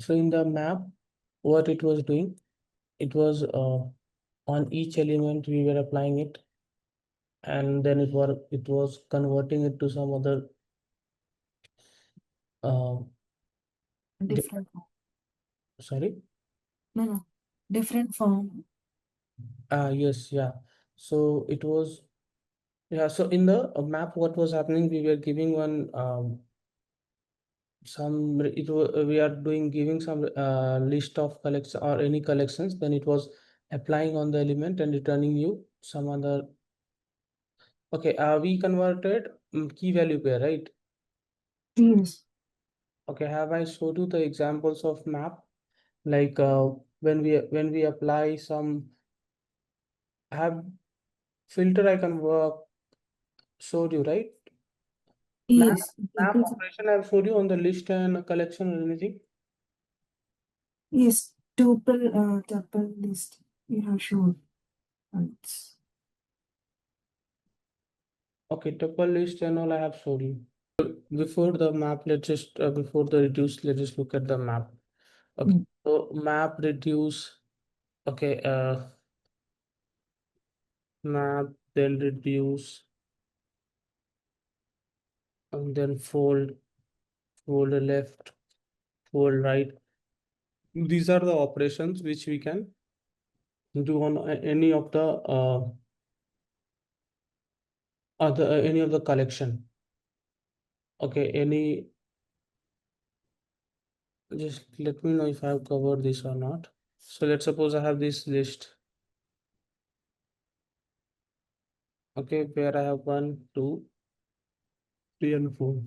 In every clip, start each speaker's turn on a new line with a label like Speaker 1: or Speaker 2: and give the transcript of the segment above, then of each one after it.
Speaker 1: So in the map, what it was doing, it was on each element we were applying it, and then it was converting it to some other uh,
Speaker 2: Different form.
Speaker 1: sorry.
Speaker 2: No. Different form.
Speaker 1: Yes, yeah. So it was, yeah. So in the map, what was happening? We were giving one we are doing giving some list of collection or any collections. Then it was applying on the element and returning you some other. Okay. We converted key value pair, right?
Speaker 2: Yes.
Speaker 1: Okay. Have I showed you the examples of map? Like when we apply some have filter I can work showed you, right? Map,
Speaker 2: Yes.
Speaker 1: map operation I've showed you on the list and a collection or anything.
Speaker 2: Yes. Tuple list. You have shown. Once.
Speaker 1: Okay, tuple list and all I have showed you. Before the map, let's just before the reduce, let's just look at the map. Okay, so map reduce. Okay, map, then reduce, and then fold, fold left, fold right. These are the operations which we can do on any of the any of the collection. Okay, any, just let me know if I have covered this or not. So let's suppose I have this list. Okay, where I have 1, 2, 3, and 4.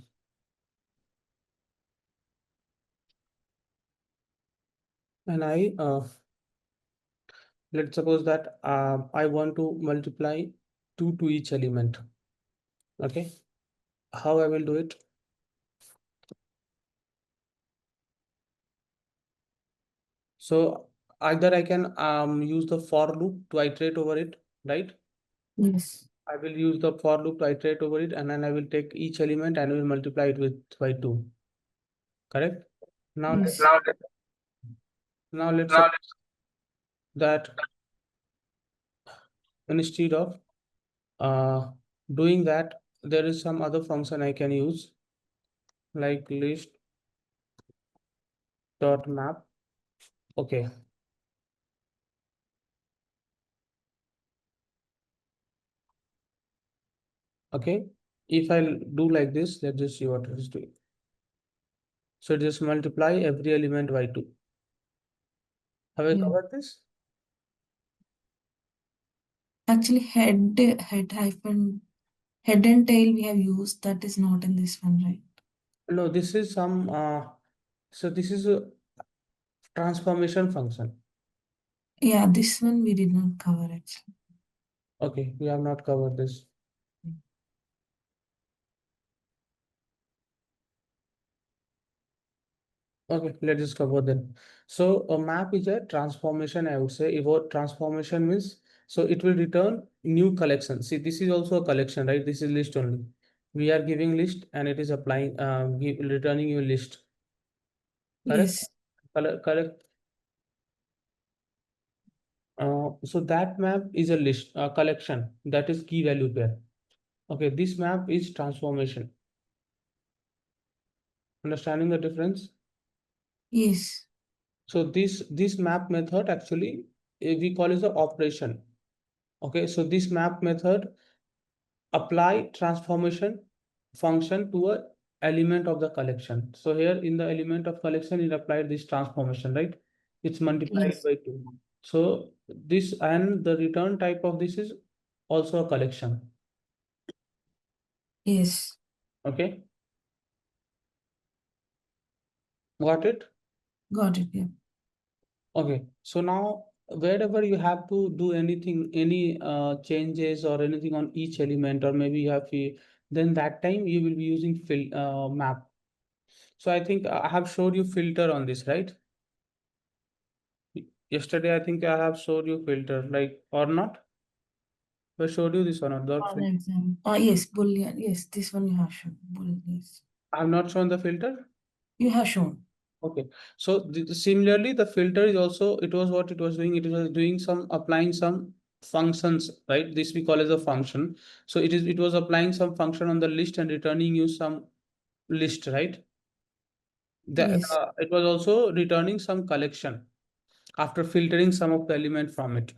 Speaker 1: And let's suppose that I want to multiply 2 to each element. Okay, how I will do it? So either I can use the for loop to iterate over it, right?
Speaker 2: Yes.
Speaker 1: I will use the for loop to iterate over it, and then I will take each element and will multiply it with by 2. Correct? Now,
Speaker 2: Yes.
Speaker 1: now let's suppose that instead of doing that, there is some other function I can use, like list dot map. Okay. Okay. If I do like this, let's just see what it is doing. So just multiply every element by 2. Have I covered this?
Speaker 2: Actually, head and tail we have used. That is not in this one, right?
Speaker 1: No, this is some so this is a transformation function.
Speaker 2: Yeah, this one we did not cover actually.
Speaker 1: Okay, we have not covered this. Okay, let's just cover then. So a map is a transformation, I would say. If what transformation means, so it will return new collection. See, this is also a collection, right? This is list only. We are giving list and it is applying, returning you list. Correct?
Speaker 2: Yes.
Speaker 1: Correct. So that map is a list, a collection, that is key value pair. Okay, this map is transformation. Understanding the difference?
Speaker 2: Yes.
Speaker 1: So this map method actually we call it the operation. Okay, so this map method apply transformation function to a element of the collection. So here in the element of collection, it applied this transformation, right? It's multiplied
Speaker 2: Yes.
Speaker 1: by 2. So this and the return type of this is also a collection.
Speaker 2: Yes.
Speaker 1: Okay, got it?
Speaker 2: Got it. Yeah.
Speaker 1: Okay, so now wherever you have to do anything, any changes or anything on each element, or maybe you have to, then that time you will be using map. So I think I have showed you filter on this, right? Yesterday, I think I have showed you filter, like, or not? I showed you this or not?
Speaker 2: One example. Yes, Boolean. Yes, this one you have shown. Boolean. Yes.
Speaker 1: I have not shown the filter.
Speaker 2: You have shown.
Speaker 1: Okay, so similarly, the filter is also, it was what it was doing, it was doing some, applying some functions, right? This we call as a function. So it was applying some function on the list and returning you some list, right? That
Speaker 2: Yes.
Speaker 1: it was also returning some collection after filtering some of the element from it.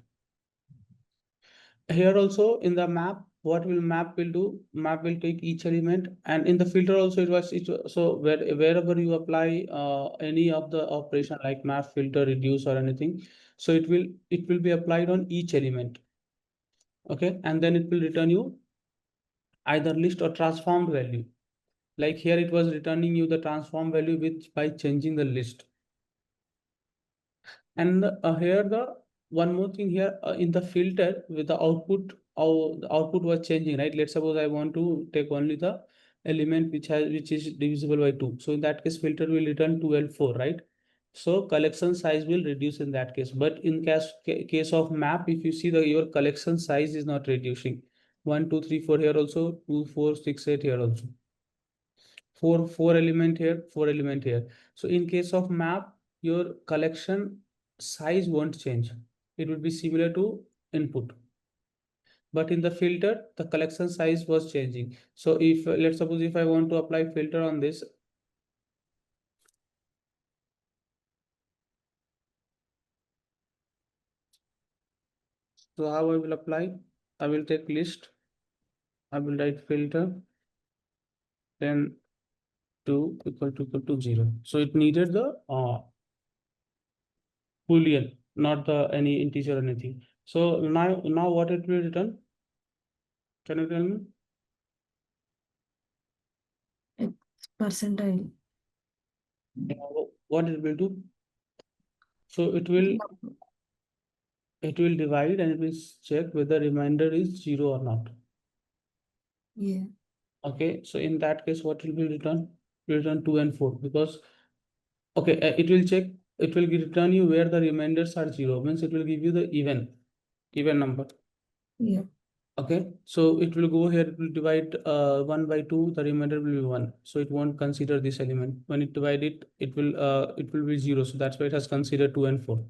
Speaker 1: Here also in the map, what will map will do, map will take each element, and in the filter also so wherever you apply any of the operation like map, filter, reduce or anything, so it will be applied on each element. Okay, and then it will return you either list or transformed value. Like here it was returning you the transform value which by changing the list. And here the one more thing here in the filter with the output, the output was changing, right? Let's suppose I want to take only the element which is divisible by 2. So in that case, filter will return 2 and 4, right? So collection size will reduce in that case. But in case of map, if you see your collection size is not reducing. 1, 2, 3, 4 here also, 2, 4, 6, 8 here also. Four element here, 4 element here. So in case of map, your collection size won't change. It will be similar to input. But in the filter, the collection size was changing. So if let's suppose if I want to apply filter on this, so how I will apply? I will take list, I will write filter, then 2 equal to 0. So it needed the boolean, not the any integer or anything. So now what it will return? Can you tell me?
Speaker 2: It's percentile.
Speaker 1: What it will do? So it will divide and it will check whether remainder is 0 or not.
Speaker 2: Yeah.
Speaker 1: Okay, so in that case, what will be returned? Return 2 and 4 because okay, it will check, it will return you where the remainders are 0, means it will give you the even number.
Speaker 2: Yeah.
Speaker 1: Okay, so it will go here, it will divide 1 by 2, the remainder will be 1. So it won't consider this element. When it divide it, it will be 0. So that's why it has considered 2 and 4.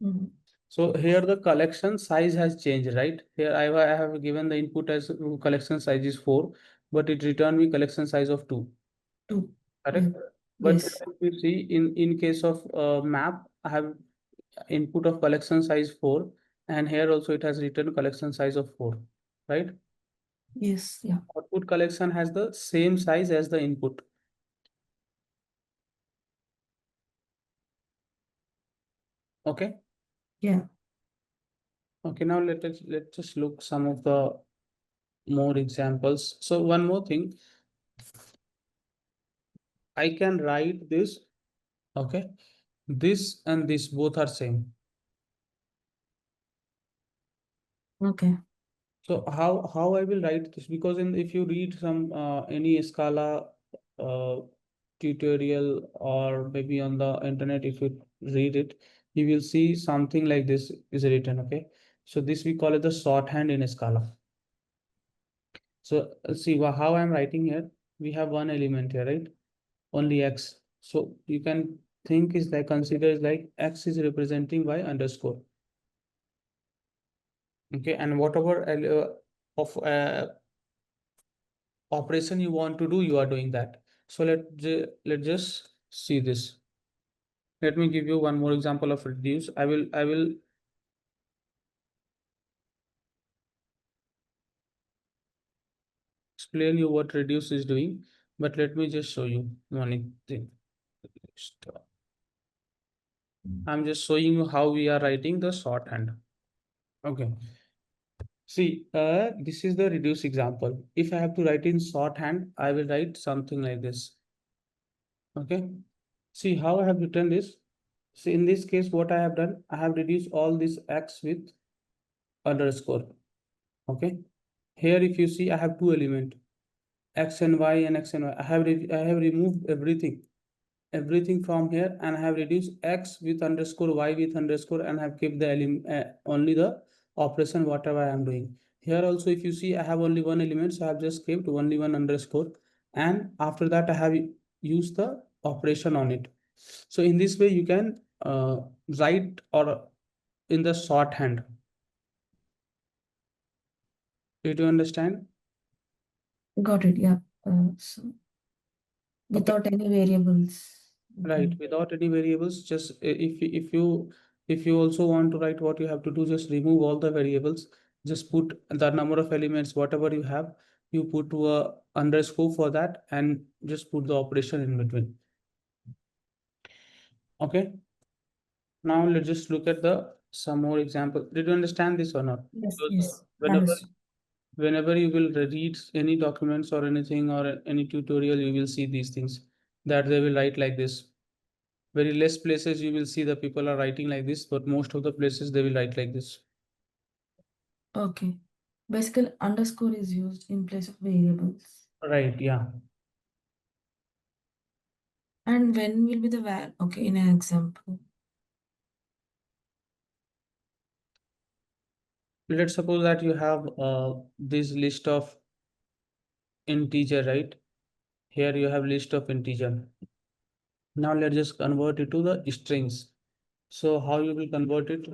Speaker 2: Mhm.
Speaker 1: So here the collection size has changed, right? Here I have given the input as collection size is 4, but it returned me collection size of 2.
Speaker 2: 2. Yeah.
Speaker 1: Correct? But
Speaker 2: Yes.
Speaker 1: if you see in case of map, I have input of collection size 4, and here also it has written collection size of 4, right?
Speaker 2: Yes. Yeah.
Speaker 1: Output collection has the same size as the input. Okay.
Speaker 2: Yeah.
Speaker 1: Okay. Now let's just look some of the more examples. So one more thing, I can write this. Okay. This and this both are same.
Speaker 2: Okay.
Speaker 1: So how I will write this, because if you read some any Scala tutorial or maybe on the internet, if you read it, you will see something like this is written. Okay, so this we call it the shorthand in Scala. So see how I'm writing here. We have one element here, right? Only x. So you can think is like, consider is like x is representing by underscore. Okay, and whatever of operation you want to do, you are doing that. So let's just see this. Let me give you one more example of reduce. I will explain you what reduce is doing, but let me just show you one thing. I'm just showing you how we are writing the shorthand. Okay. See, this is the reduce example. If I have to write in shorthand, I will write something like this. Okay. See how I have written this. See, in this case, what I have done, I have reduced all this x with underscore. Okay. Here, if you see, I have two elements, x and y and x and y. I have removed everything from here, and I have reduced x with underscore, y with underscore, and have kept the only the operation whatever I am doing. Here also, if you see, I have only one element, so I have just kept only one underscore, and after that I have used the operation on it. So in this way, you can write or in the shorthand. Did you understand?
Speaker 2: Got it. Yeah. So
Speaker 1: Okay.
Speaker 2: without any variables.
Speaker 1: Right,
Speaker 2: Okay.
Speaker 1: without any variables, just if you also want to write, what you have to do, just remove all the variables, just put the number of elements, whatever you have, you put to a underscore for that and just put the operation in between. Okay, now let's just look at the some more example. Did you understand this or not?
Speaker 2: Yes.
Speaker 1: Because
Speaker 2: Yes.
Speaker 1: whenever
Speaker 2: Understood.
Speaker 1: whenever you will read any documents or anything or any tutorial, you will see these things that they will write like this. Very less places you will see the people are writing like this, but most of the places they will write like this.
Speaker 2: Okay. Basically, underscore is used in place of variables.
Speaker 1: Right, yeah.
Speaker 2: And when will be the var? Okay, in an example.
Speaker 1: Let's suppose that you have this list of integer, right? Here you have list of integer. Now let's just convert it to the strings. So how you will convert it?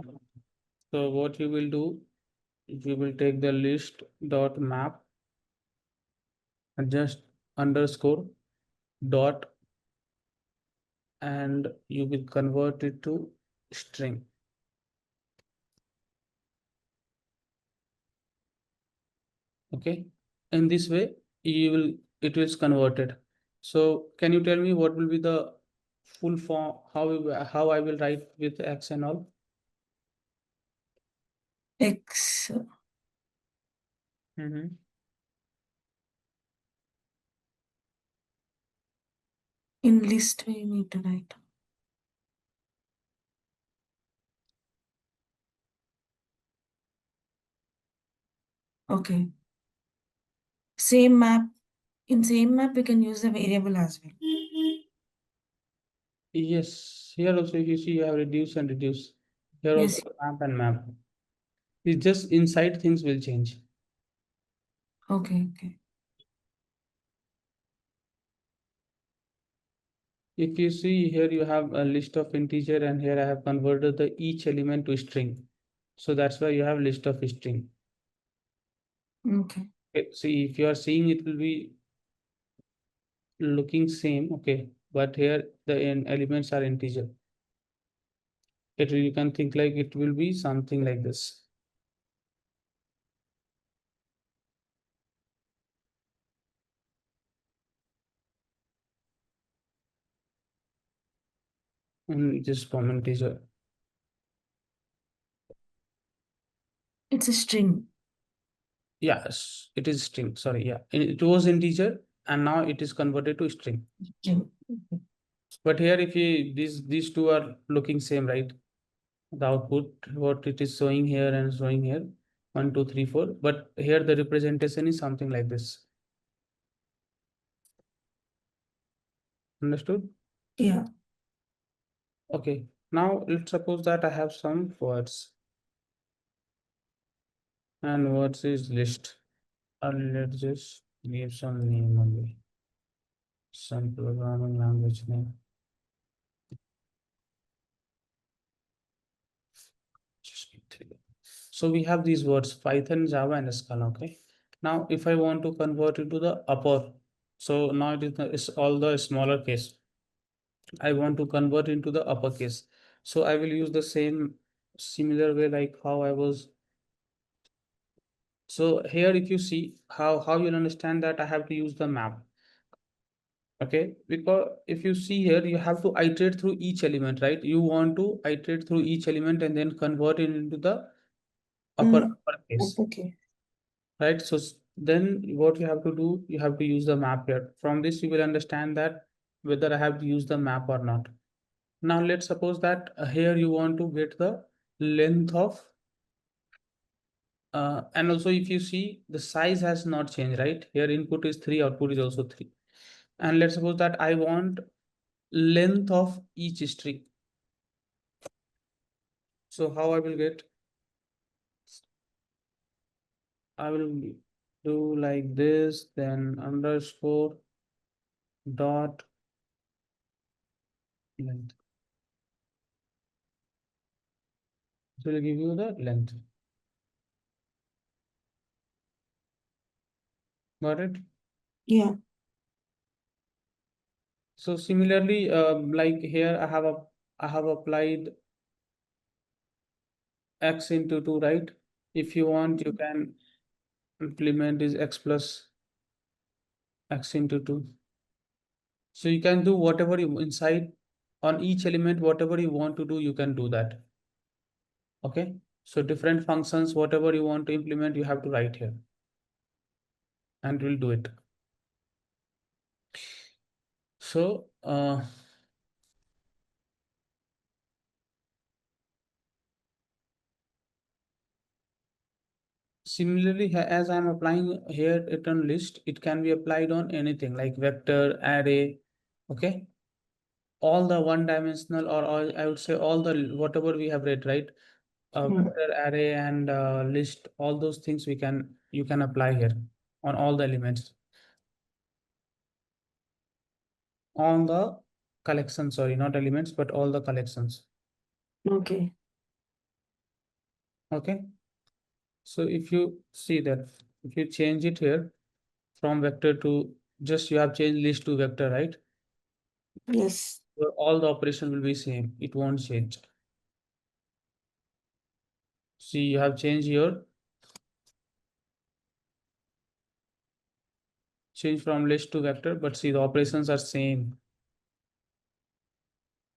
Speaker 1: So what you will do, you will take the list dot map and just underscore dot, and you will convert it to string. Okay, in this way you will, it is converted. So can you tell me what will be the full form, how I will write with x and all?
Speaker 2: X
Speaker 1: Mm-hmm.
Speaker 2: in list we need to write. Okay. Same map. In same map, we can use the variable as well.
Speaker 1: Yes, here also if you see, you have reduce and reduce. Here
Speaker 2: Yes.
Speaker 1: also map and map. It's just inside things will change.
Speaker 2: Okay. Okay.
Speaker 1: If you see here, you have a list of integer, and here I have converted the each element to string. So that's why you have list of string.
Speaker 2: Okay.
Speaker 1: Okay, see, if you are seeing, it will be looking same, okay, but here the elements are integer. You can think like it will be something like this. And just from integer.
Speaker 2: It's a string.
Speaker 1: Yes, it is string. Sorry, yeah. It was integer and now it is converted to string.
Speaker 2: String. Okay.
Speaker 1: But here, if you these two are looking same, right? The output, what it is showing here and showing here, 1, 2, 3, 4. But here the representation is something like this. Understood?
Speaker 2: Yeah.
Speaker 1: Okay. Now let's suppose that I have some words, and words is list. Let's just give some name only. Some programming language name. Just give three. So we have these words Python, Java, and Scala. Okay. Now, if I want to convert it to the upper, so now it's all the smaller case. I want to convert into the uppercase. So I will use the same similar way like how I was. So here, if you see how you'll understand that I have to use the map. Okay, because if you see here, you have to iterate through each element, right? You want to iterate through each element and then convert it into the uppercase,
Speaker 2: Okay.
Speaker 1: right? So then what you have to do, you have to use the map here. From this, you will understand that whether I have to use the map or not. Now let's suppose that here you want to get the length of, and also if you see the size has not changed, right? Here input is 3, output is also 3. And let's suppose that I want length of each string. So how I will get? I will do like this, then underscore dot length. So it will give you the length. Got it?
Speaker 2: Yeah.
Speaker 1: So similarly, like here I have applied x into 2, right? If you want, you can implement is x plus x into 2. So you can do whatever you inside on each element, whatever you want to do, you can do that. Okay. So different functions, whatever you want to implement, you have to write here and we'll do it. So, similarly, as I'm applying here it on list, it can be applied on anything like vector, array, okay? All the one-dimensional or I would say all the whatever we have read, right? Vector, array, and list, all those things you can apply here on all the elements. On the collection, sorry, not elements, but all the collections.
Speaker 2: Okay.
Speaker 1: Okay. So if you see that, if you change it here from vector to just you have changed list to vector, right?
Speaker 2: Yes.
Speaker 1: So all the operation will be same. It won't change. See, you have changed your change from list to vector, but see the operations are same.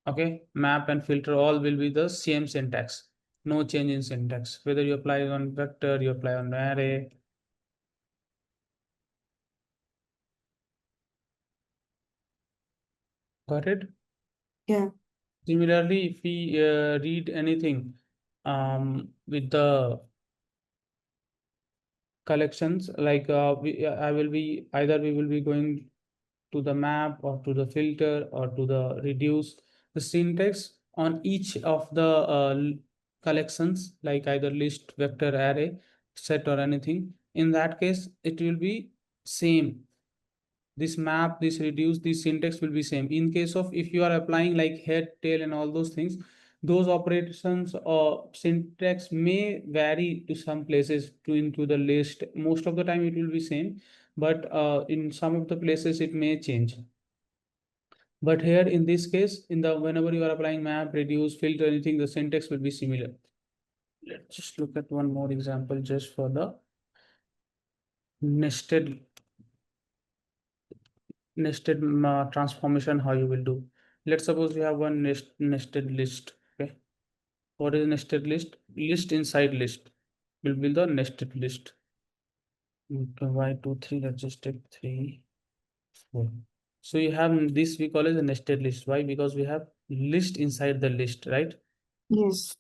Speaker 1: Okay, map and filter all will be the same syntax. No change in syntax. Whether you apply on vector, you apply on array. Got it?
Speaker 2: Yeah.
Speaker 1: Similarly, if we read anything with the collections, like I will be either we will be going to the map or to the filter or to the reduce the syntax on each of the collections, like either list, vector, array, set, or anything. In that case, it will be same. This map, this reduce, this syntax will be same. In case of if you are applying like head, tail, and all those things, those operations or syntax may vary to some places to into the list. Most of the time it will be same, but in some of the places it may change. But here in this case, in the whenever you are applying map, reduce, filter, anything, the syntax will be similar. Let's just look at one more example just for the nested transformation, how you will do. Let's suppose you have one nested list. Okay. What is nested list? List inside list will be the nested list. Okay, y 2 3, let's just take 3 4. So you have this we call as a nested list. Why? Because we have list inside the list, right?
Speaker 2: Yes.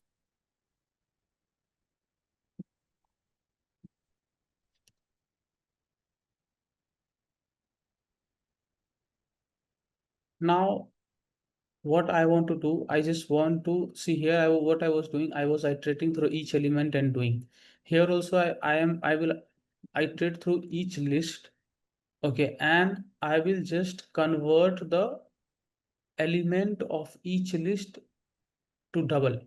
Speaker 1: Now what I want to do, I just want to see here what I was doing. I was iterating through each element and doing. Here also I will iterate through each list. Okay, and I will just convert the element of each list to double.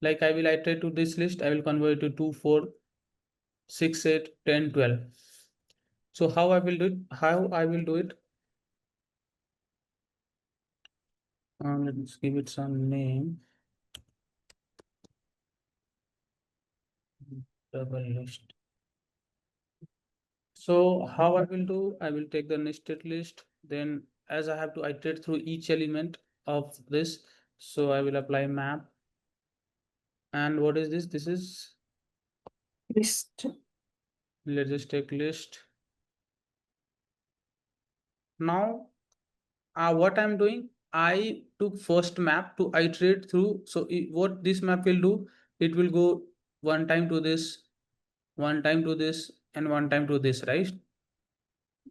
Speaker 1: Like I will iterate to this list, I will convert it to 2, 4, 6, 8, 10, 12. So how I will do it? How I will do it? Let's give it some name. Double list. So how I will do, I will take the nested list, then as I have to iterate through each element of this, so I will apply map. And what is this? This is,
Speaker 2: List.
Speaker 1: let's just take list. Now, what I'm doing, I took first map to iterate through. So what this map will do, it will go one time to this, one time to this, and one time to this, right?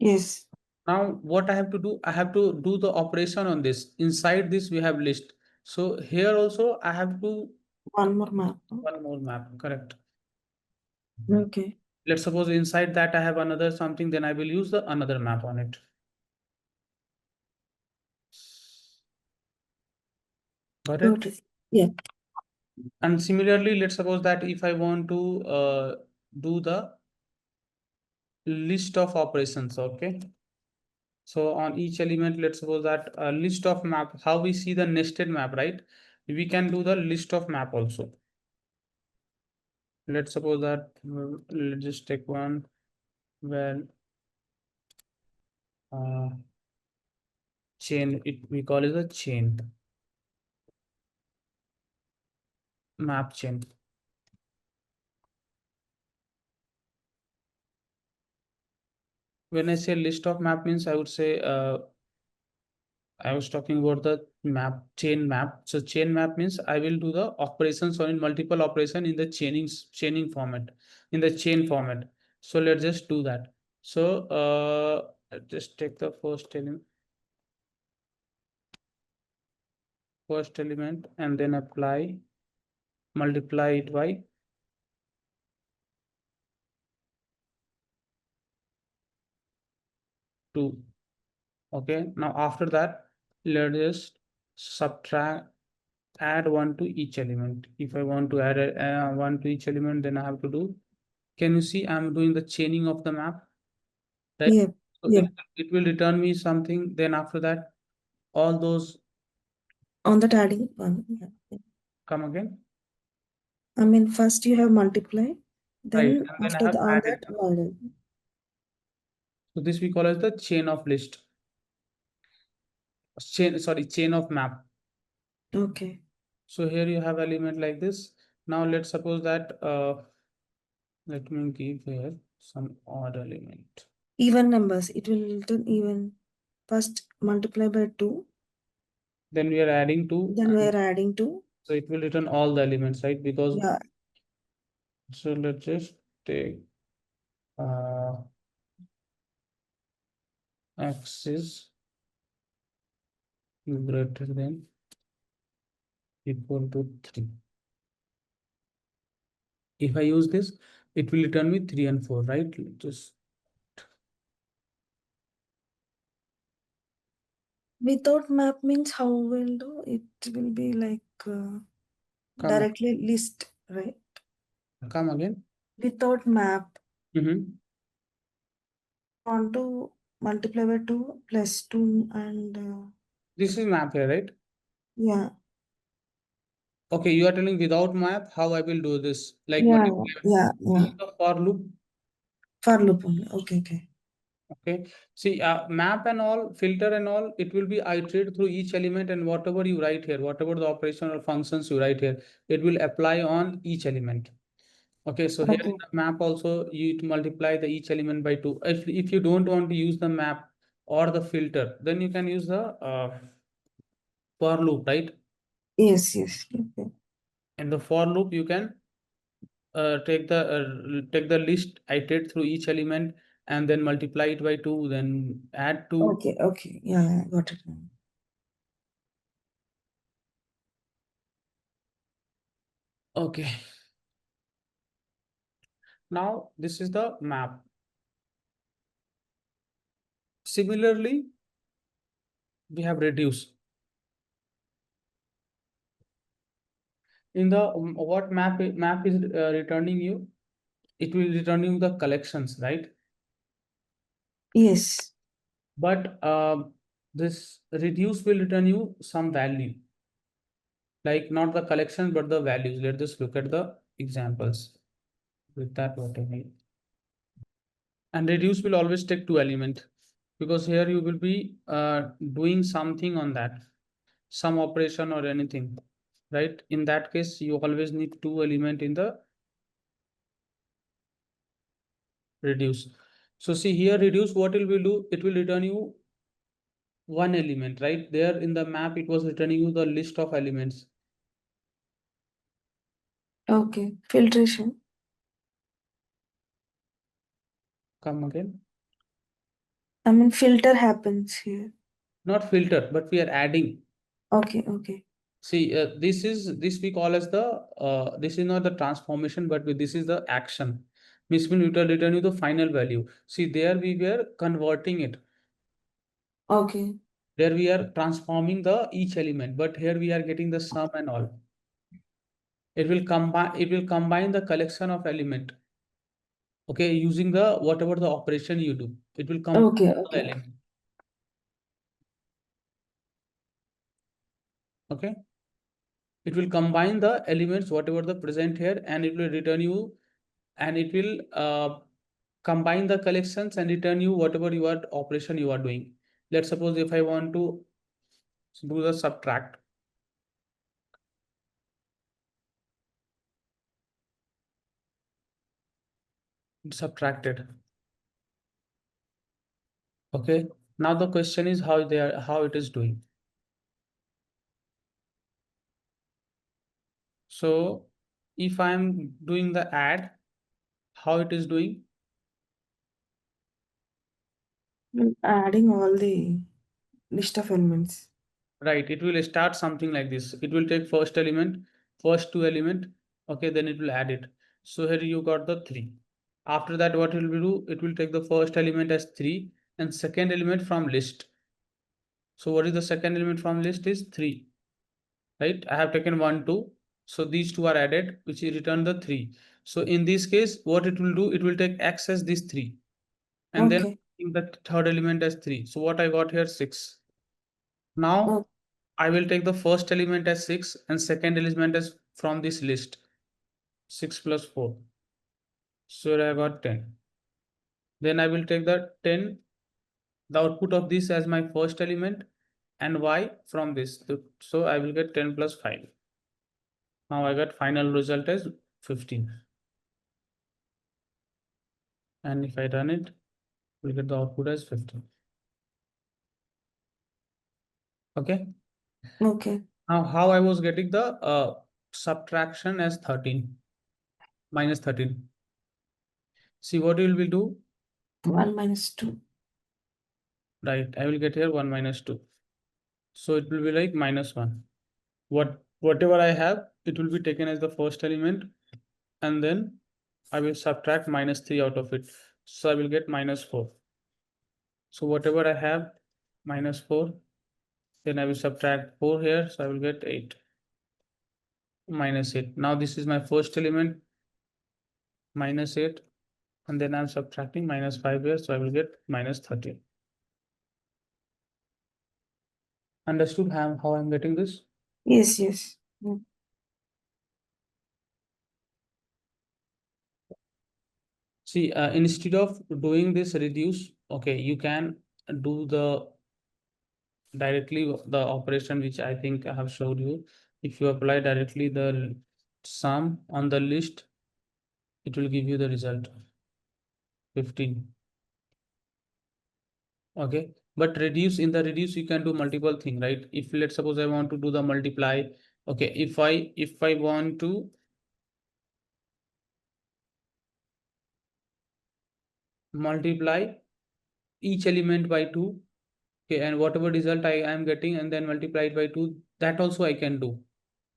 Speaker 2: Yes.
Speaker 1: Now what I have to do, I have to do the operation on this. Inside this we have list. So here also I have to
Speaker 2: One more map.
Speaker 1: one more map, correct?
Speaker 2: Okay.
Speaker 1: Let's suppose inside that I have another something, then I will use the another map on it. Got
Speaker 2: Got
Speaker 1: it?
Speaker 2: it. Yeah.
Speaker 1: And similarly, let's suppose that if I want to do the list of operations, okay? So on each element, let's suppose that a list of map, how we see the nested map, right? We can do the list of map also. Let's suppose that let's just take one where chain, we call it a chain, map chain. When I say list of map means I would say I was talking about the map, chain map. So chain map means I will do the operations or in multiple operation in the chaining format, in the chain format. So let's just do that. So let's just take the first element and then multiply it by 2. Okay. Now after that, let's just add 1 to each element. If I want to add 1 to each element, then I have to do. Can you see I'm doing the chaining of the map, right?
Speaker 2: Yeah.
Speaker 1: So
Speaker 2: Yeah.
Speaker 1: it will return me something. Then after that, all those
Speaker 2: On that adding one. Yeah.
Speaker 1: come again,
Speaker 2: I mean, first you have multiply,
Speaker 1: right?
Speaker 2: then
Speaker 1: And then I
Speaker 2: after
Speaker 1: have
Speaker 2: on
Speaker 1: added
Speaker 2: that
Speaker 1: them.
Speaker 2: model.
Speaker 1: So this we call as the chain of list. Chain of map.
Speaker 2: Okay.
Speaker 1: So here you have element like this. Now let's suppose that let me give here some odd element.
Speaker 2: Even numbers, it will return even. First multiply by 2,
Speaker 1: Then we are adding 2,
Speaker 2: then we
Speaker 1: and
Speaker 2: are adding 2.
Speaker 1: so it will return all the elements, right? Because
Speaker 2: Yeah.
Speaker 1: so let's just take uh, x is greater than equal to 3. If I use this, it will return me 3 and 4, right? Just
Speaker 2: Without map means how will do it will be like
Speaker 1: come
Speaker 2: directly list, right?
Speaker 1: come again.
Speaker 2: Without map,
Speaker 1: Mm-hmm.
Speaker 2: want to multiply by 2 plus 2 and
Speaker 1: This is map here, right?
Speaker 2: yeah.
Speaker 1: Okay, you are telling without map how I will do this, like
Speaker 2: Yeah,
Speaker 1: multiply
Speaker 2: yeah, yeah.
Speaker 1: use the for loop.
Speaker 2: For loop only. Okay, okay.
Speaker 1: Okay, see, map and all, filter and all, it will be iterated through each element, and whatever you write here, whatever the operation or functions you write here, it will apply on each element. Okay, so here in
Speaker 2: Okay.
Speaker 1: the map also you to multiply the each element by 2. If you don't want to use the map or the filter, then you can use the for loop, right?
Speaker 2: Yes, yes. Okay.
Speaker 1: In the for loop, you can take the list, iterate through each element, and then multiply it by 2, then add 2.
Speaker 2: Okay, okay. Yeah, yeah, got it now.
Speaker 1: Okay, now this is the map. Similarly, we have reduce. In the what map is returning you? It will return you the collections, right?
Speaker 2: Yes.
Speaker 1: But this reduce will return you some value, like not the collection but the values. Let's just look at the examples with that what I mean. And reduce will always take 2 element, because here you will be doing something on that, some operation or anything, right? In that case, you always need 2 element in the reduce. So see here, reduce, what it will do, it will return you 1 element, right? There in the map, it was returning you the list of elements.
Speaker 2: Okay. Filtration.
Speaker 1: Come again.
Speaker 2: I mean, filter happens here.
Speaker 1: Not filter, but we are adding.
Speaker 2: Okay, okay.
Speaker 1: See, this we call as the this is not the transformation, but this is the action. Means will return you the final value. See, there we were converting it.
Speaker 2: Okay.
Speaker 1: There we are transforming the each element, but here we are getting the sum and all. It will combine the collection of element. Okay, using the whatever the operation you do, it will combine
Speaker 2: Okay,
Speaker 1: the
Speaker 2: okay.
Speaker 1: element. Okay, it will combine the elements whatever the present here, and it will return you, and it will combine the collections and return you whatever you are operation you are doing. Let's suppose if I want to do the subtract. Subtracted. Okay, now the question is how it is doing. So if I'm doing the add, how it is doing?
Speaker 2: Adding all the list of elements.
Speaker 1: Right, it will start something like this. It will take first element, first two element, okay, then it will add it. So here you got the 3. After that, what it will do? It will take the first element as 3 and second element from list. So what is the second element from list is 3, right? I have taken 1, 2. So these two are added, which is return the 3. So in this case, what it will do? It will take x as this 3 and then
Speaker 2: Okay.
Speaker 1: the third element as 3. So what I got here 6. Now
Speaker 2: Oh,
Speaker 1: I will take the first element as 6 and second element as from this list 6 plus 4. So I got 10. Then I will take the 10, the output of this as my first element and y from this. So I will get 10 plus 5. Now I got final result as 15. And if I run it, we'll get the output as 15. Okay.
Speaker 2: okay.
Speaker 1: Now how I was getting the subtraction as 13 minus 13. See what we will do.
Speaker 2: 1 minus 2.
Speaker 1: Right. I will get here 1 minus 2. So it will be like minus 1. Whatever I have, it will be taken as the first element, and then I will subtract minus 3 out of it. So I will get minus 4. So whatever I have, minus 4, then I will subtract 4 here. So I will get 8 minus 8. Now this is my first element, minus 8, and then I'm subtracting minus 5 here. So I will get minus 13. Understood how I'm getting this?
Speaker 2: Yes, yes. Mm.
Speaker 1: See, instead of doing this reduce, okay, you can do the directly the operation which I think I have showed you. If you apply directly the sum on the list, it will give you the result 15. Okay, but reduce, in the reduce you can do multiple thing, right? If let's suppose I want to do the multiply, okay, if I want to multiply each element by 2, okay, and whatever result I am getting and then multiply it by 2, that also I can do.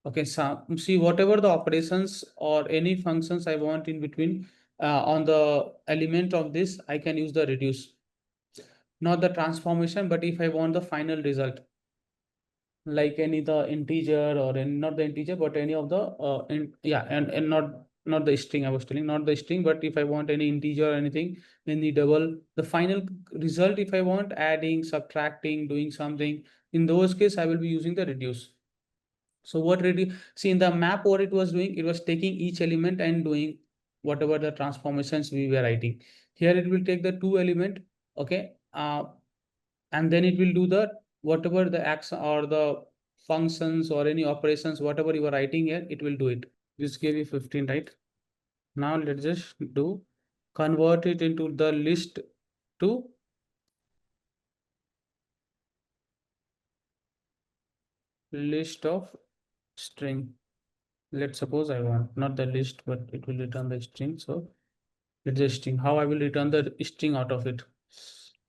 Speaker 1: Okay, so see whatever the operations or any functions I want in between on the element of this, I can use the reduce, not the transformation, but if I want the final result, like any the integer or any, not the integer, but any of the and not the string I was telling, not the string, but if I want any integer or anything, then the double, the final result, if I want adding, subtracting, doing something, in those cases I will be using the reduce. So what reduce, see in the map what it was doing, it was taking each element and doing whatever the transformations we were writing. Here it will take the 2 element, okay, and then it will do the whatever the action or the functions or any operations, whatever you are writing here, it will do it. This gave you 15, right? Now let's just do convert it into the list to list of string. Let's suppose I want not the list, but it will return the string. So it's a string. How I will return the string out of it?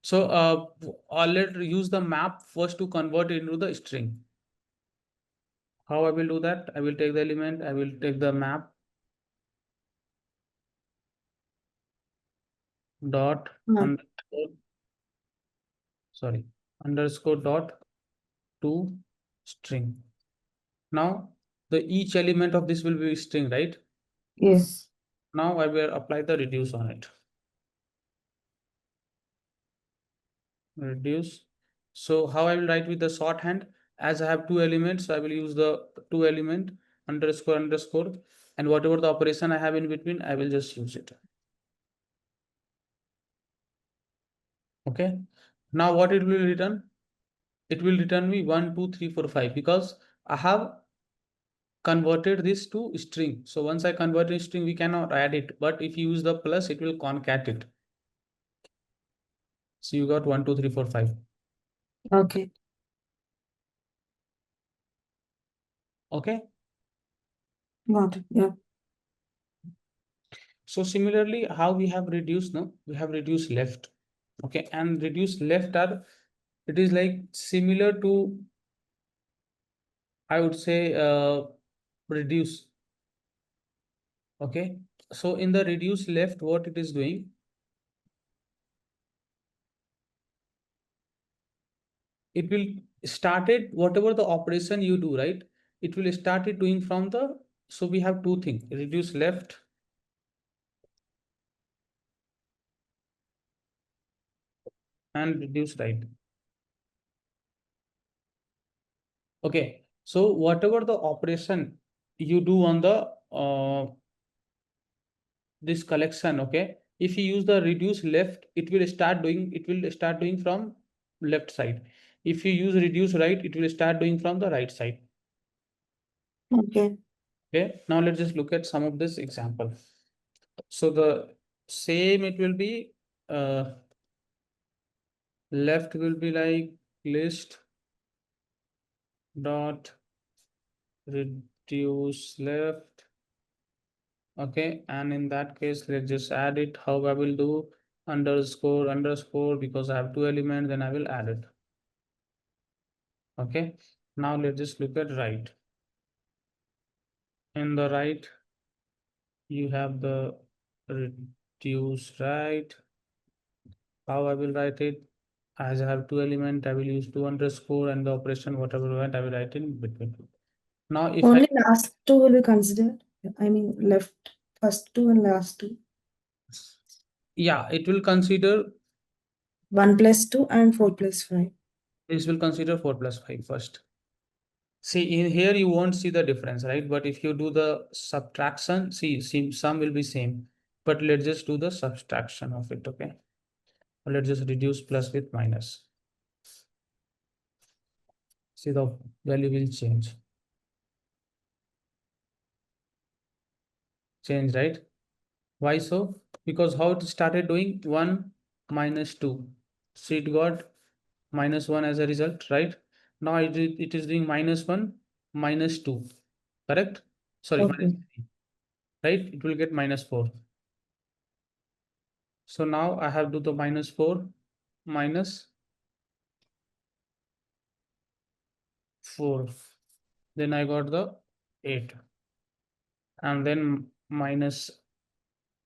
Speaker 1: So let's use the map first to convert it into the string. How I will do that? I will take the element, I will take the map dot
Speaker 2: Mm.
Speaker 1: underscore, sorry, underscore dot to string. Now the each element of this will be string, right?
Speaker 2: Yes.
Speaker 1: Now I will apply the reduce on it. Reduce. So how I will write with the shorthand? As I have two elements, I will use the two element underscore underscore, and whatever the operation I have in between, I will just use it. Okay. Now what it will return? It will return me 1, 2, 3, 4, 5 because I have converted this to string. So once I convert it string, we cannot add it. But if you use the plus, it will concat it. So you got 1, 2, 3, 4, 5.
Speaker 2: Okay.
Speaker 1: Okay.
Speaker 2: Got it. Yeah.
Speaker 1: So similarly, how we have reduced, no, we have reduced left. Okay, and reduce left are, it is like similar to, I would say, reduce. Okay, so in the reduce left, what it is doing, it will started whatever the operation you do, right? It will started doing from the, so we have two things, reduce left and reduce right. Okay, so whatever the operation you do on the this collection, okay, if you use the reduce left, it will start doing from left side. If you use reduce right, it will start doing from the right side.
Speaker 2: Okay.
Speaker 1: Okay, now let's just look at some of this example. So the same, it will be left will be like list dot reduce left. Okay, and in that case, let's just add it. How I will do underscore underscore, because I have two elements, then I will add it. Okay, now let's just look at right. In the right, you have the reduce right. How I will write it? As I have two element, I will use two underscore, and the operation whatever I want, I will write in between. Now if
Speaker 2: Only last two will be considered. I mean, left first two and last two.
Speaker 1: yeah, it will consider,
Speaker 2: 1 plus 2 and 4 plus 5.
Speaker 1: this will consider 4 plus 5 first. See, in here you won't see the difference, right? But if you do the subtraction, see, some will be same. But let's just do the subtraction of it, okay? Let's just reduce plus with minus. See, the value will change. Change, right? Why so? Because how it started doing 1 minus 2. So it got minus 1 as a result, right? Now it is doing minus 1, minus 2, correct? Sorry, minus
Speaker 2: Okay.
Speaker 1: 3, right? It will get minus 4. So now I have to do the minus 4 minus 4. Then I got the 8. And then minus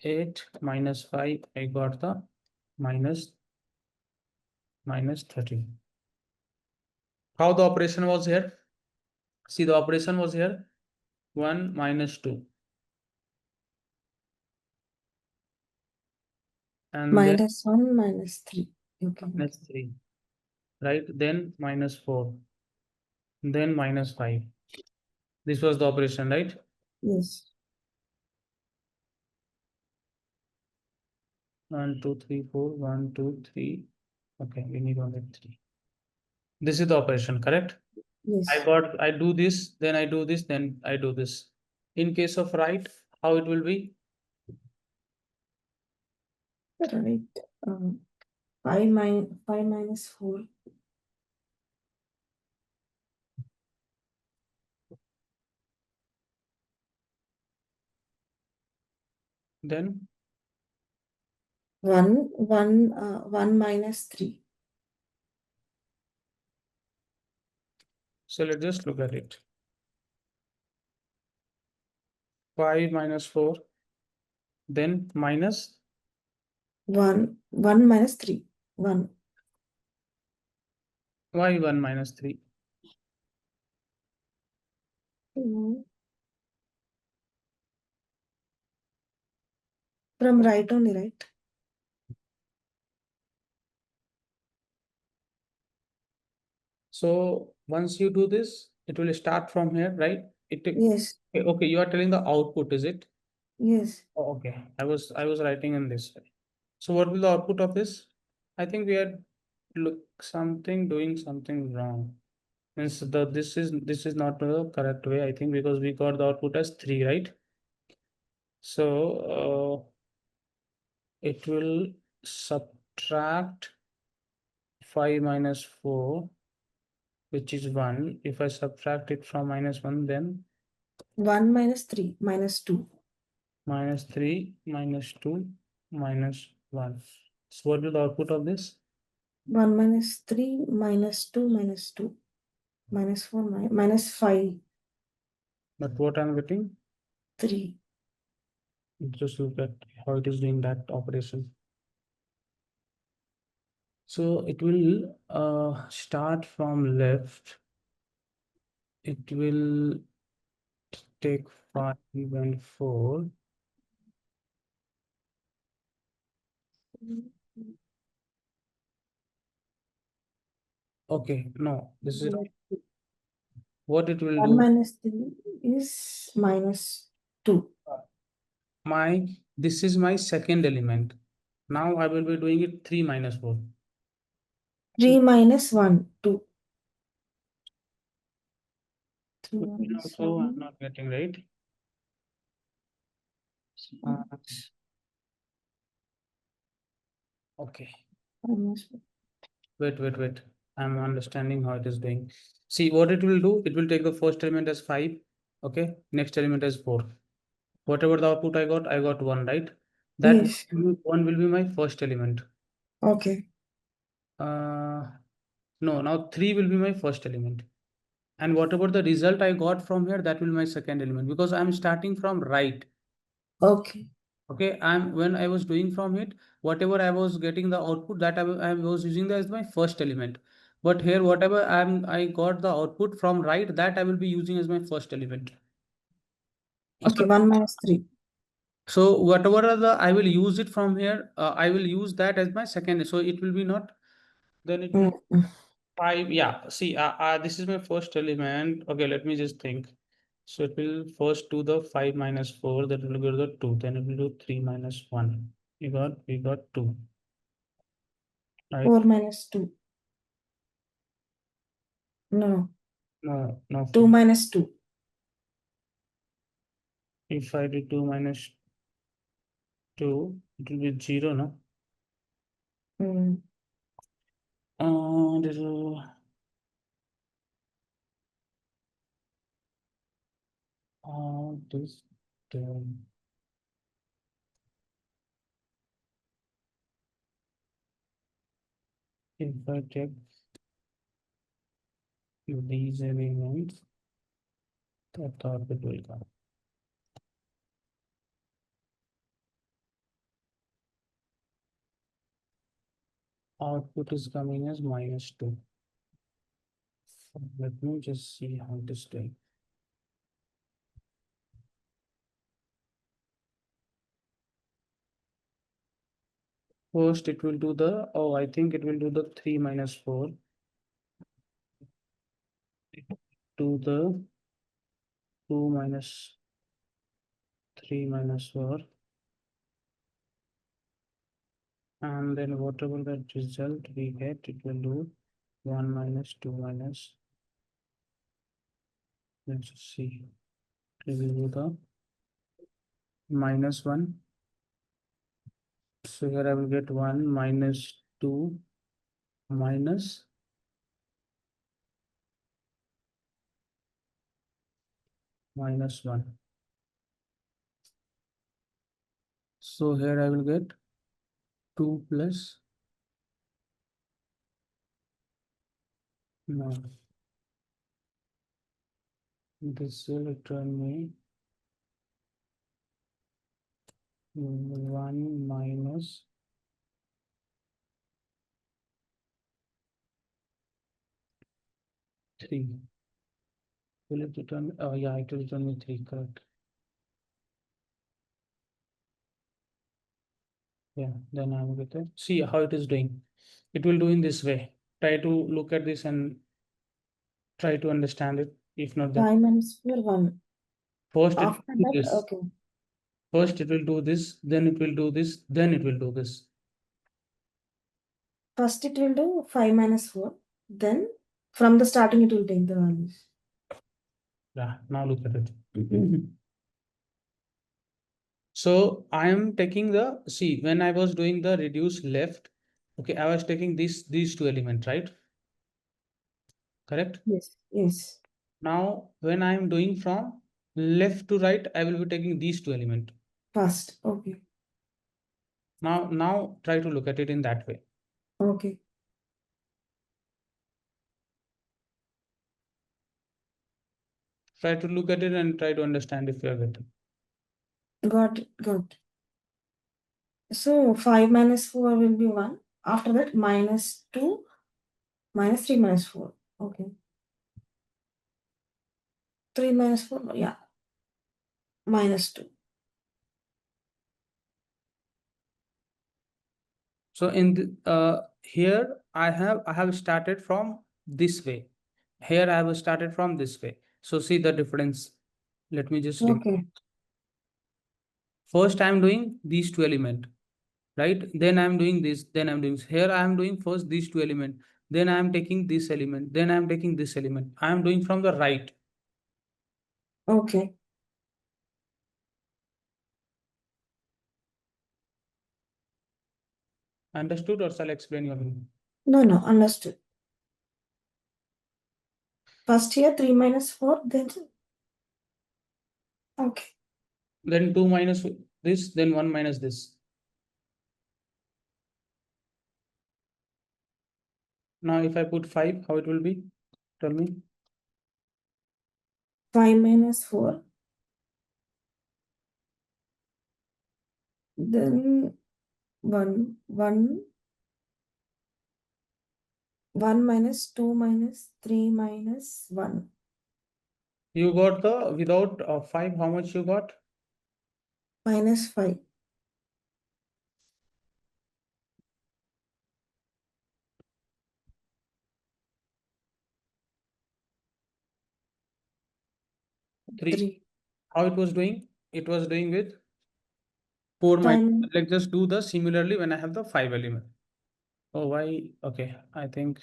Speaker 1: 8 minus 5, I got the minus 30. How the operation was here? See, the operation was here 1 minus 2. And
Speaker 2: Minus 1, minus 3. Okay.
Speaker 1: then minus 3, right? Then minus 4. Then minus 5. This was the operation, right?
Speaker 2: Yes.
Speaker 1: 1, 2, 3, 4. 1, 2, 3. Okay, we need only 3. This is the operation, correct?
Speaker 2: Yes.
Speaker 1: I do this, then I do this, then I do this. In case of right, how it will be?
Speaker 2: Right. 5 minus 4.
Speaker 1: Then
Speaker 2: 1 minus 3.
Speaker 1: so let's just look at it. 5 minus 4, then minus
Speaker 2: 1 minus 3. 1.
Speaker 1: why 1 minus 3?
Speaker 2: Mm. From right only, right?
Speaker 1: So once you do this, it will start from here, right?
Speaker 2: Yes,
Speaker 1: Okay, you are telling the output, is it?
Speaker 2: yes.
Speaker 1: Oh, okay. I was writing in this way. So what will the output of this? I think we are doing something wrong. Means this is not the correct way, I think, because we got the output as 3, right? So it will subtract 5 minus 4, which is 1. If I subtract it from -1, then
Speaker 2: 1 minus 3 minus 2.
Speaker 1: -3 -2 -1. So what will the output of this?
Speaker 2: 1 minus 3 minus 2 minus 2 minus 4 minus 5
Speaker 1: But what I'm getting,
Speaker 2: 3.
Speaker 1: just look at how it is doing that operation. So it will start from left. It will take 5 and 4. Okay, no, this is what it will
Speaker 2: 1
Speaker 1: do.
Speaker 2: minus 3 is minus 2.
Speaker 1: This is my second element. Now I will be doing it 3 minus 4.
Speaker 2: 3 minus 1, 2. 3
Speaker 1: So
Speaker 2: minus
Speaker 1: I'm
Speaker 2: 1
Speaker 1: not getting right. Uh, okay.
Speaker 2: minus
Speaker 1: Wait. I'm understanding how it is doing. See what it will do. It will take the first element as 5. Okay. Next element as 4. Whatever the output I got 1, right? That
Speaker 2: Yes.
Speaker 1: 1 will be my first element.
Speaker 2: Okay.
Speaker 1: No, now 3 will be my first element. And whatever the result I got from here, that will be my second element, because I'm starting from right.
Speaker 2: Okay.
Speaker 1: Okay, when I was doing from it, whatever I was getting the output, that I was using that as my first element. But here, whatever I got the output from right, that I will be using as my first element.
Speaker 2: Okay.
Speaker 1: So
Speaker 2: 1 minus 3.
Speaker 1: so whatever are the I will use it from here. I will use that as my second. So it will be not. Then it will
Speaker 2: Mm.
Speaker 1: 5. Yeah. See, this is my first element. Okay, let me just think. So it will first do the 5 minus 4. That will go to the 2. Then it will do 3 minus 1. We got 2. Right?
Speaker 2: 4 minus 2. No.
Speaker 1: No.
Speaker 2: 2 minus 2.
Speaker 1: If I do 2 minus 2, it will be 0, no?
Speaker 2: Mm.
Speaker 1: This this term. If I take these elements, that orbit will come. Output is coming as -2. So let me just see how it is doing. First, it will do I think it will do the 3 minus 4. Do the 2 minus 3 minus 4. And then whatever the result we get, it will do 1 minus 2 minus. Let's see. It will do the -1. So here I will get 1 minus 2 minus -1. So here I will get 2 plus, no, this will return me 1 minus 3. Will it return? Oh yeah, it will return me 3, correct. Yeah, then I'm with it. See how it is doing. It will do in this way. Try to look at this and try to understand it. If not, then
Speaker 2: 5 minus 4, 1.
Speaker 1: first it
Speaker 2: After
Speaker 1: will do
Speaker 2: that,
Speaker 1: this.
Speaker 2: okay.
Speaker 1: First it will do this, then it will do this, then it will do this.
Speaker 2: First it will do 5 minus 4. Then from the starting it will take the values.
Speaker 1: Yeah, now look at it. So I am taking the, see, when I was doing the reduce left, okay, I was taking these two elements, right? Correct?
Speaker 2: Yes. Yes.
Speaker 1: Now, when I am doing from left to right, I will be taking these two elements.
Speaker 2: First. Okay.
Speaker 1: Now try to look at it in that way.
Speaker 2: Okay.
Speaker 1: Try to look at it and try to understand if you are getting.
Speaker 2: Got it. Got it. So 5 minus 4 will be 1. After that, minus 2, minus 3 minus 4. Okay. 3 minus 4, yeah. Minus 2.
Speaker 1: So in the, here I have started from this way. Here I have started from this way. So see the difference. Let me just
Speaker 2: Okay.
Speaker 1: first I am doing these two elements, right? Then I am doing this, then I am doing this. Here I am doing first these two elements, then I am taking this element, then I am taking this element. I am doing from the right.
Speaker 2: Okay.
Speaker 1: Understood, or shall I explain you again?
Speaker 2: No, no, understood. First here 3 minus 4, then okay.
Speaker 1: Then 2 minus this, then 1 minus this. Now if I put 5, how it will be? Tell me.
Speaker 2: 5 minus 4. Then 1 minus 2 minus 3 minus 1.
Speaker 1: You got the without 5, how much you got?
Speaker 2: Minus 5. 3.
Speaker 1: How it was doing? It was doing with 4 minus.
Speaker 2: Time.
Speaker 1: Let's just do the similarly when I have the 5 element. Oh, why? Okay, I think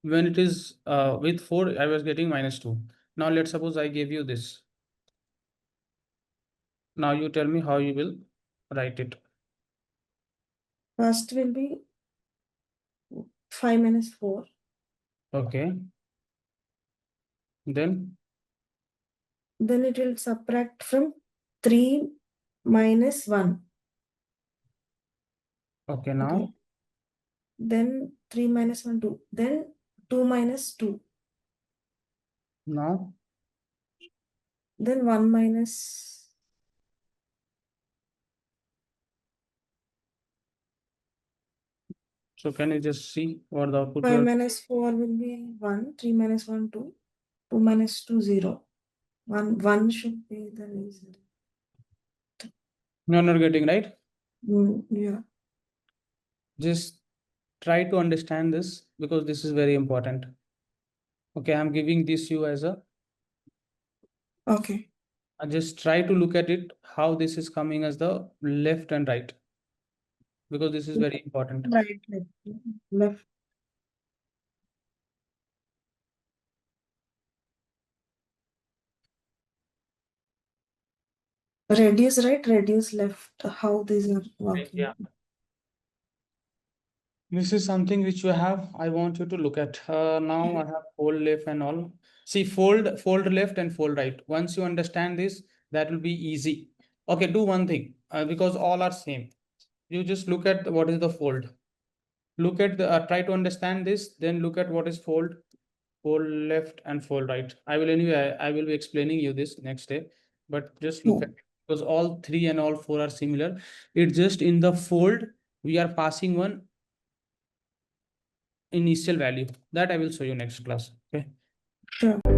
Speaker 1: when it is with 4, I was getting -2. Now let's suppose I gave you this. Now you tell me how you will write it.
Speaker 2: First will be 5 minus 4.
Speaker 1: Okay. Then
Speaker 2: Then it will subtract from 3 minus 1.
Speaker 1: okay, now
Speaker 2: Okay. Then 3 minus 1, 2. Then 2 minus 2.
Speaker 1: now
Speaker 2: Then 1 minus.
Speaker 1: so can you just see what the output
Speaker 2: 5
Speaker 1: you are?
Speaker 2: minus 4 will be 1. 3 minus 1, 2. 2 minus 2, 0. 1 should be the reason.
Speaker 1: You're not getting, right?
Speaker 2: Yeah.
Speaker 1: Just try to understand this because this is very important. Okay, I'm giving this you as a
Speaker 2: Okay.
Speaker 1: just try to look at it how this is coming as the left and right because this is very important.
Speaker 2: Right, left. Reduce right, reduce left. How these are working.
Speaker 1: Yeah. This is something which you have. I want you to look at. Now I have fold left and all. See, fold left and fold right. Once you understand this, that will be easy. Okay, do one thing because all are same. You just look at what is the fold. Look at the try to understand this. Then look at what is fold left and fold right. I will anyway. I will be explaining you this next day. But just look at it because all 3 and all 4 are similar. It's just in the fold we are passing one initial value. That I will show you next class. Okay.
Speaker 2: Sure.